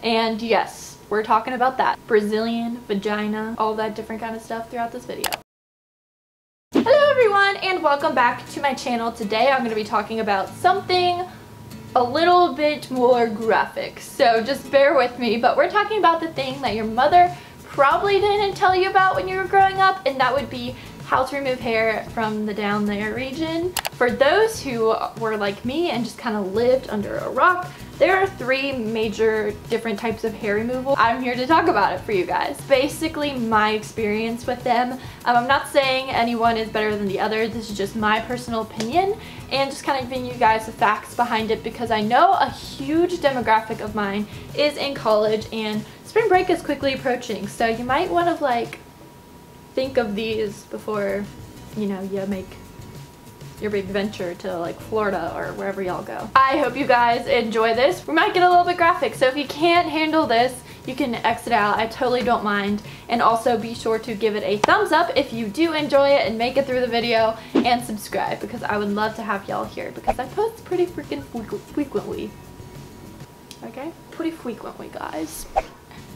And yes, we're talking about that. Brazilian, vagina, all that different kind of stuff throughout this video. Hello everyone and welcome back to my channel. Today I'm going to be talking about something a little bit more graphic, so just bear with me, but we're talking about the thing that your mother probably didn't tell you about when you were growing up, and that would be how to remove hair from the down there region. For those who were like me and just kind of lived under a rock, there are three major different types of hair removal. I'm here to talk about it for you guys. Basically my experience with them. I'm not saying anyone is better than the other. This is just my personal opinion and just kind of giving you guys the facts behind it, because I know a huge demographic of mine is in college and spring break is quickly approaching. So you might want to like think of these before, you know, you make your big venture to like Florida or wherever y'all go. I hope you guys enjoy this. We might get a little bit graphic, so if you can't handle this, you can exit out. I totally don't mind. And also be sure to give it a thumbs up if you do enjoy it and make it through the video, and subscribe, because I would love to have y'all here because I post pretty freaking frequently. Okay? Pretty frequently, guys.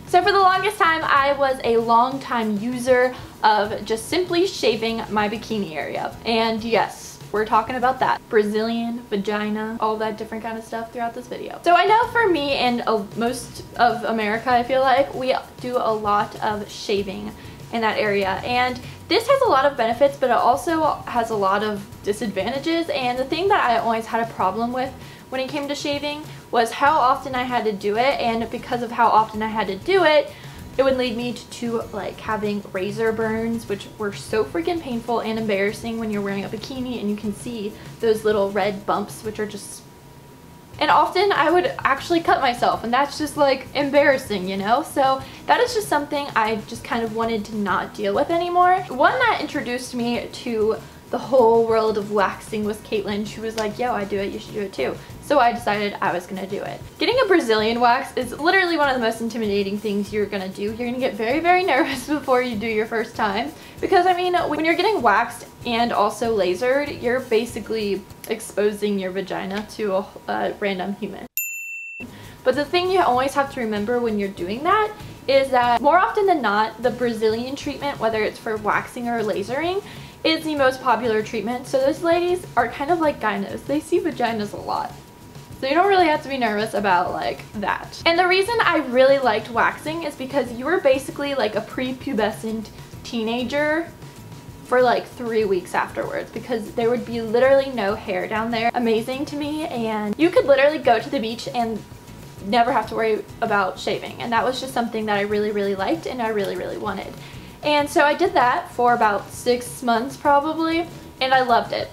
So for the longest time, I was a long time user of just simply shaving my bikini area. And yes, we're talking about that. Brazilian, vagina, all that different kind of stuff throughout this video. So I know for me and most of America, I feel like we do a lot of shaving in that area. And this has a lot of benefits, but it also has a lot of disadvantages. And the thing that I always had a problem with when it came to shaving was how often I had to do it, and because of how often I had to do it, it would lead me to like having razor burns, which were so freaking painful and embarrassing when you're wearing a bikini and you can see those little red bumps, which are just, and often I would actually cut myself, and that's just like embarrassing, you know? So that is just something I just kind of wanted to not deal with anymore. One that introduced me to the whole world of waxing was Caitlin. She was like, yo, I do it, you should do it too. So I decided I was gonna do it. Getting a Brazilian wax is literally one of the most intimidating things you're gonna do. You're gonna get very, very nervous before you do your first time. Because I mean, when you're getting waxed and also lasered, you're basically exposing your vagina to a random human. But the thing you always have to remember when you're doing that is that more often than not, the Brazilian treatment, whether it's for waxing or lasering, is the most popular treatment. So those ladies are kind of like gynos. They see vaginas a lot. So you don't really have to be nervous about like that. And the reason I really liked waxing is because you were basically like a prepubescent teenager for like 3 weeks afterwards, because there would be literally no hair down there. Amazing to me, and you could literally go to the beach and never have to worry about shaving. And that was just something that I really, really liked and I really, really wanted. And so I did that for about 6 months probably, and I loved it.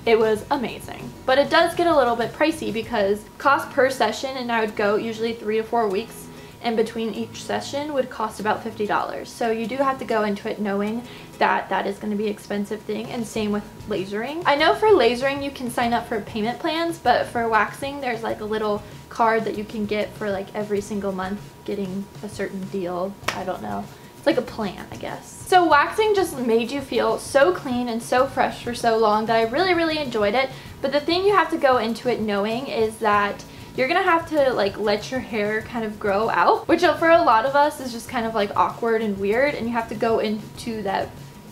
It was amazing. But it does get a little bit pricey because cost per session, and I would go usually 3 to 4 weeks, and between each session would cost about $50. So you do have to go into it knowing that that is going to be an expensive thing, and same with lasering. I know for lasering you can sign up for payment plans, but for waxing there's like a little card that you can get for like every single month getting a certain deal. I don't know. It's like a plan, I guess. So waxing just made you feel so clean and so fresh for so long that I really, really enjoyed it. But the thing you have to go into it knowing is that you're gonna have to like let your hair kind of grow out, which for a lot of us is just kind of like awkward and weird, and you have to go into that,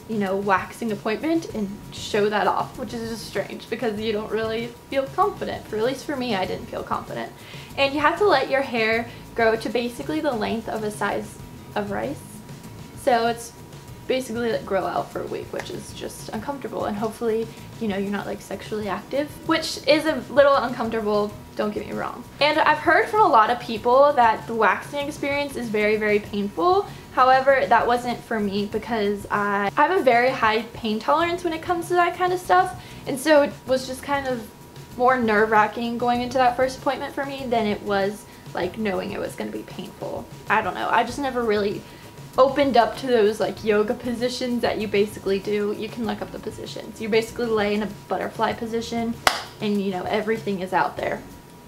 you know, waxing appointment and show that off, which is just strange because you don't really feel confident. At least for me, I didn't feel confident. And you have to let your hair grow to basically the length of a size of rice. So it's basically like grow out for a week, which is just uncomfortable, and hopefully, you know, you're not like sexually active, which is a little uncomfortable, don't get me wrong. And I've heard from a lot of people that the waxing experience is very, very painful. However, that wasn't for me because I have a very high pain tolerance when it comes to that kind of stuff, and so it was just kind of more nerve-wracking going into that first appointment for me than it was like knowing it was going to be painful. I don't know, I just never really opened up to those like yoga positions that you basically do. You can look up the positions. You basically lay in a butterfly position and you know everything is out there.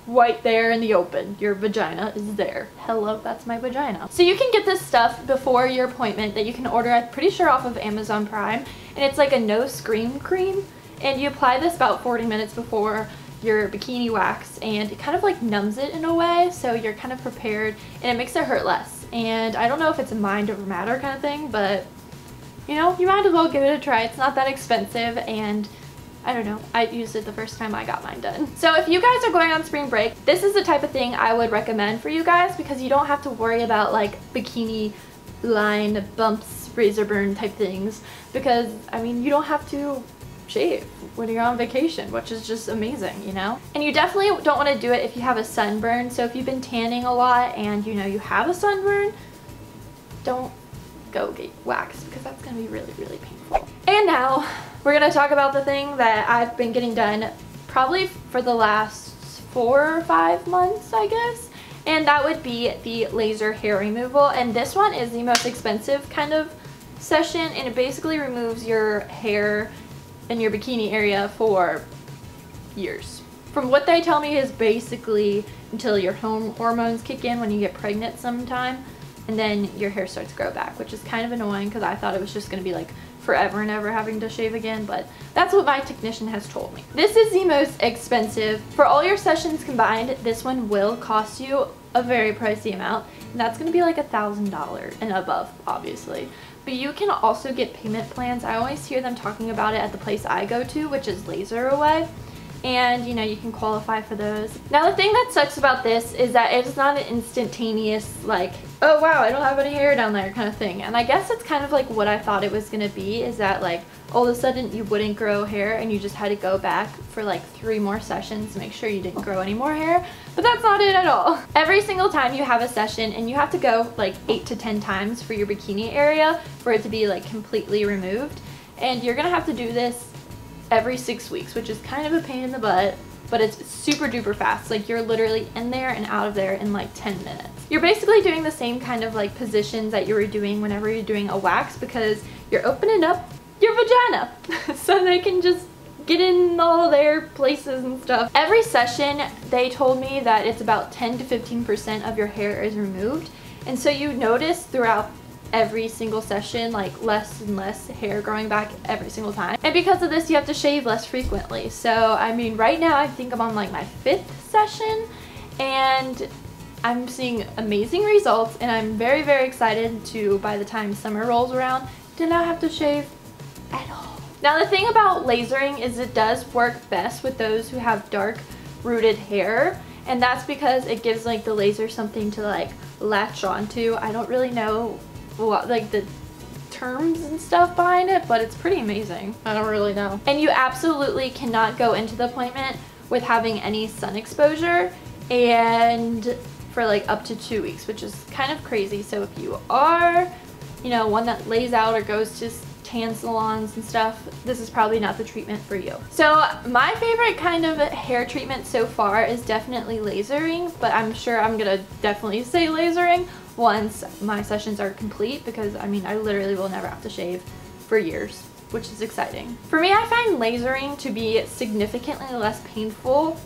Right there in the open. Your vagina is there. Hello, that's my vagina. So you can get this stuff before your appointment that you can order, I'm pretty sure off of Amazon Prime, and it's like a no scream cream, and you apply this about 40 minutes before your bikini wax, and it kind of like numbs it in a way, so you're kind of prepared and it makes it hurt less. And I don't know if it's a mind over matter kind of thing, but you know, you might as well give it a try. It's not that expensive, and I don't know, I used it the first time I got mine done. So if you guys are going on spring break, this is the type of thing I would recommend for you guys, because you don't have to worry about like bikini line bumps, razor burn type things, because I mean, you don't have to shave when you're on vacation, which is just amazing, you know? And you definitely don't want to do it if you have a sunburn. So if you've been tanning a lot and you know you have a sunburn, don't go get waxed, because that's gonna be really, really painful. And now we're gonna talk about the thing that I've been getting done probably for the last 4 or 5 months, I guess, and that would be the laser hair removal. And this one is the most expensive kind of session, and it basically removes your hair in your bikini area for years. From what they tell me is basically until your hormones kick in when you get pregnant sometime, and then your hair starts to grow back, which is kind of annoying because I thought it was just going to be like forever and ever having to shave again, but that's what my technician has told me. This is the most expensive. For all your sessions combined, this one will cost you a very pricey amount, and that's going to be like $1,000 and above, obviously. But you can also get payment plans. I always hear them talking about it at the place I go to, which is Laser Away. And you know, you can qualify for those. Now the thing that sucks about this is that it's not an instantaneous like, oh wow, I don't have any hair down there kind of thing. And I guess it's kind of like what I thought it was gonna be, is that like all of a sudden you wouldn't grow hair and you just had to go back for like 3 more sessions to make sure you didn't grow any more hair. But that's not it at all. Every single time you have a session, and you have to go like 8 to 10 times for your bikini area for it to be like completely removed. And you're gonna have to do this every 6 weeks, which is kind of a pain in the butt, but it's super duper fast. Like you're literally in there and out of there in like 10 minutes. You're basically doing the same kind of like positions that you were doing whenever you're doing a wax, because you're opening up your vagina so they can just get in all their places and stuff. Every session they told me that it's about 10 to 15% of your hair is removed, and so you notice throughout every single session like less and less hair growing back every single time. And because of this, you have to shave less frequently. So I mean, right now I think I'm on like my 5th session, and I'm seeing amazing results, and I'm very, very excited to, by the time summer rolls around, to not have to shave at all. Now the thing about lasering is it does work best with those who have dark rooted hair, and that's because it gives like the laser something to like latch onto. I don't really know what like the terms and stuff behind it, but it's pretty amazing. I don't really know. And you absolutely cannot go into the appointment with having any sun exposure, and for like up to 2 weeks, which is kind of crazy. So if you are, you know, one that lays out or goes to tan salons and stuff, this is probably not the treatment for you. So my favorite kind of hair treatment so far is definitely lasering, but I'm sure I'm gonna definitely say lasering once my sessions are complete, because I mean, I literally will never have to shave for years, which is exciting. For me, I find lasering to be significantly less painful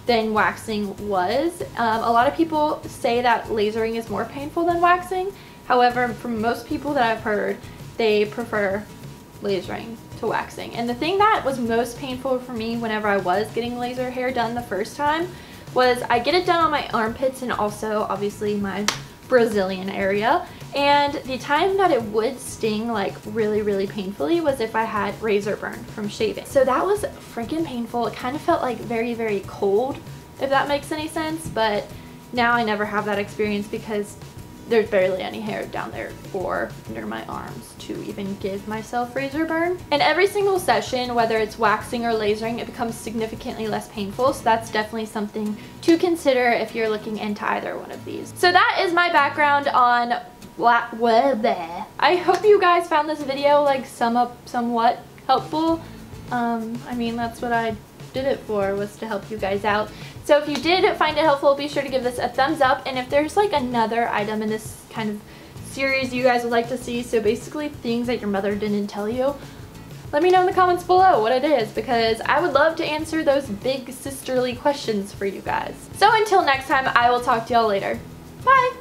than waxing was. A lot of people say that lasering is more painful than waxing. However, from most people that I've heard, they prefer lasering to waxing. And the thing that was most painful for me whenever I was getting laser hair done the first time was I get it done on my armpits and also obviously my Brazilian area. And the time that it would sting like really, really painfully was if I had razor burn from shaving. So that was freaking painful. It kind of felt like very, very cold, if that makes any sense. But now I never have that experience because there's barely any hair down there or under my arms to even give myself razor burn. And every single session, whether it's waxing or lasering, it becomes significantly less painful. So that's definitely something to consider if you're looking into either one of these. So that is my background on I hope you guys found this video like somewhat helpful. I mean, that's what I did it for, was to help you guys out. So if you did find it helpful, be sure to give this a thumbs up. And if there's like another item in this kind of series you guys would like to see, so basically things that your mother didn't tell you, let me know in the comments below what it is, because I would love to answer those big sisterly questions for you guys. So until next time, I will talk to y'all later. Bye!